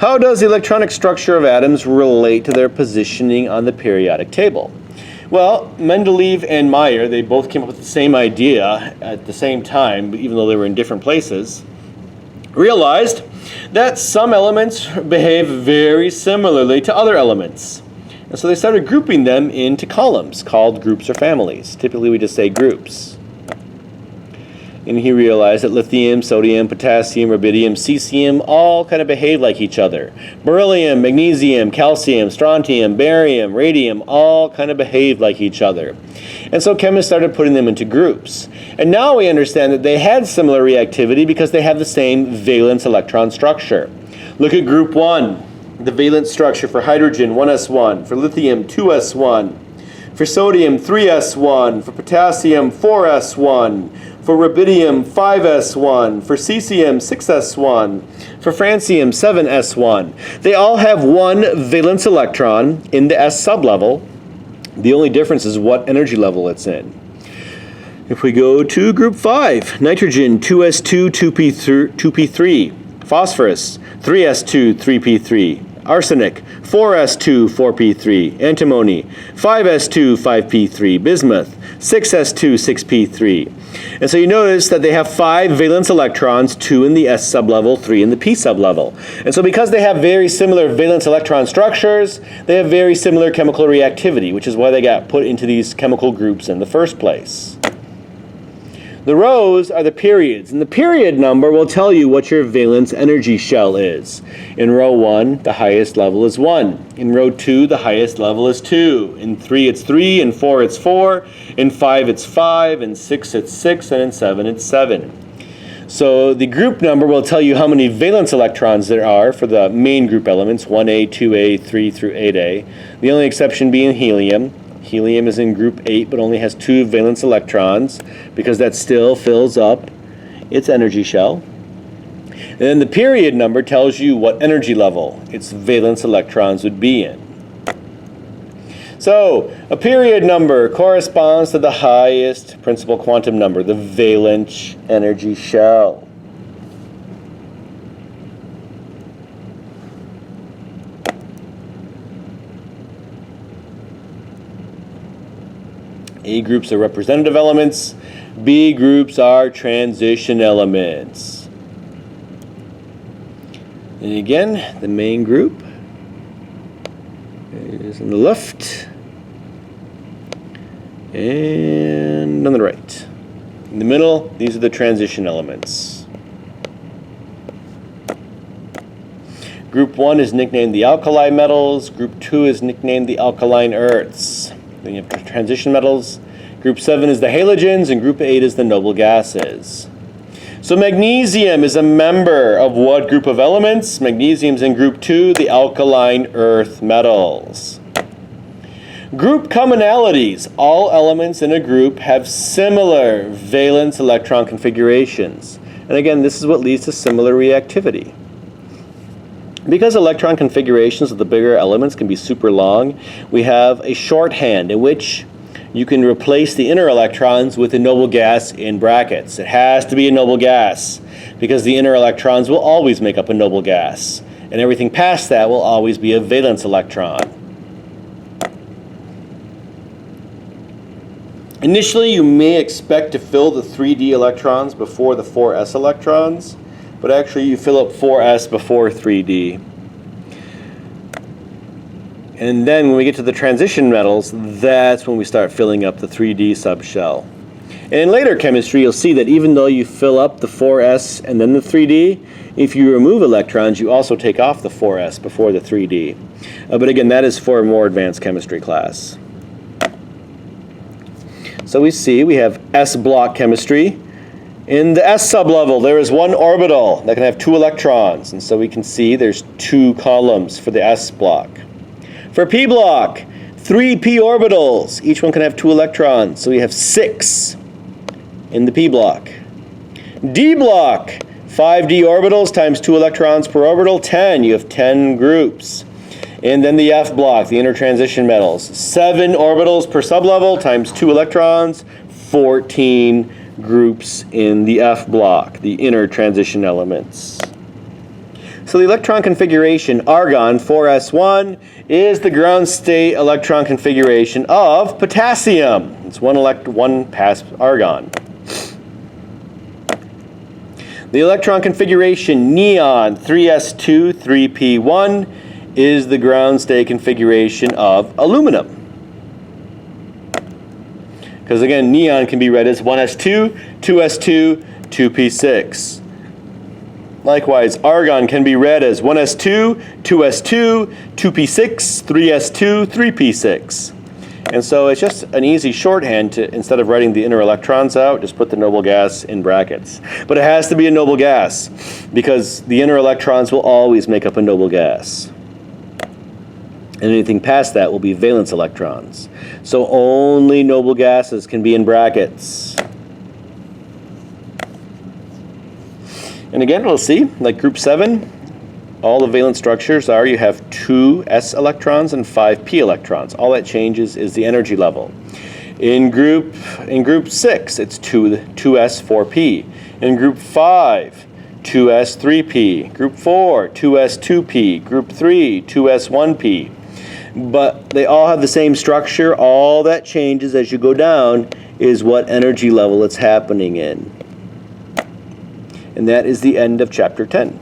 How does the electronic structure of atoms relate to their positioning on the periodic table? Well, Mendeleev and Meyer, they both came up with the same idea at the same time, even though they were in different places, realized that some elements behave very similarly to other elements. And so they started grouping them into columns called groups or families. Typically we just say groups. And he realized that lithium, sodium, potassium, rubidium, cesium all kind of behave like each other. Beryllium, magnesium, calcium, strontium, barium, radium all kind of behave like each other. And so chemists started putting them into groups. And now we understand that they had similar reactivity because they have the same valence electron structure. Look at group 1, the valence structure for hydrogen, 1s1, for lithium, 2s1, for sodium, 3s1, for potassium, 4s1, for rubidium, 5s1, for cesium, 6s1, for francium, 7s1. They all have one valence electron in the s sublevel. The only difference is what energy level it's in. If we go to group 5, nitrogen, 2s2, 2p3, phosphorus, 3s2, 3p3, arsenic, 4s2, 4p3, antimony, 5s2, 5p3, bismuth, 6s2, 6p3. And so you notice that they have 5 valence electrons, 2 in the s sublevel, 3 in the p sublevel. And so because they have very similar valence electron structures, they have very similar chemical reactivity, which is why they got put into these chemical groups in the first place. The rows are the periods, and the period number will tell you what your valence energy shell is. In row 1, the highest level is 1. In row 2, the highest level is 2. In 3, it's 3. In 4, it's 4. In 5, it's 5. In 6, it's 6. And in 7, it's 7. So the group number will tell you how many valence electrons there are for the main group elements, 1A, 2A, 3 through 8A. The only exception being helium. Helium is in group 8 but only has 2 valence electrons because that still fills up its energy shell. And then the period number tells you what energy level its valence electrons would be in. So a period number corresponds to the highest principal quantum number, the valence energy shell. A groups are representative elements. B groups are transition elements. And again, the main group is on the left and on the right. In the middle, these are the transition elements. Group 1 is nicknamed the alkali metals. Group 2 is nicknamed the alkaline earths. Then you have transition metals. Group 7 is the halogens, and group 8 is the noble gases. So magnesium is a member of what group of elements? Magnesium is in group 2, the alkaline earth metals. Group commonalities. All elements in a group have similar valence electron configurations. And again, this is what leads to similar reactivity. Because electron configurations of the bigger elements can be super long, we have a shorthand in which you can replace the inner electrons with a noble gas in brackets. It has to be a noble gas because the inner electrons will always make up a noble gas, and everything past that will always be a valence electron. Initially, you may expect to fill the 3d electrons before the 4s electrons, but actually you fill up 4s before 3d. And then when we get to the transition metals, that's when we start filling up the 3d subshell. And in later chemistry, you'll see that even though you fill up the 4s and then the 3d, if you remove electrons, you also take off the 4s before the 3d. But again, that is for a more advanced chemistry class. So we have s block chemistry. In the s sublevel, there is one orbital that can have 2 electrons, and so we can see there's 2 columns for the s block. For p block, 3 p orbitals. Each one can have 2 electrons, so we have 6 in the p block. D block, 5d orbitals times 2 electrons per orbital, 10. You have 10 groups. And then the f block, the inner transition metals, 7 orbitals per sublevel times 2 electrons, 14 groups in the f block, the inner transition elements. So the electron configuration, argon 4s1, is the ground state electron configuration of potassium. It's one pass argon. The electron configuration, neon 3s2, 3p1, is the ground state configuration of aluminum. Because again, neon can be read as 1s2, 2s2, 2p6. Likewise, argon can be read as 1s2, 2s2, 2p6, 3s2, 3p6. And so it's just an easy shorthand to, instead of writing the inner electrons out, just put the noble gas in brackets. But it has to be a noble gas, because the inner electrons will always make up a noble gas. And anything past that will be valence electrons. So only noble gases can be in brackets. And again, we'll see, like group 7, all the valence structures are you have 2 s electrons and 5 p electrons. All that changes is the energy level. In group 6, it's 2s 4p. In group 5, 2s 3p. Group 4, 2s 2p. Group 3, 2s 1p. But they all have the same structure. All that changes as you go down is what energy level it's happening in. And that is the end of chapter 10.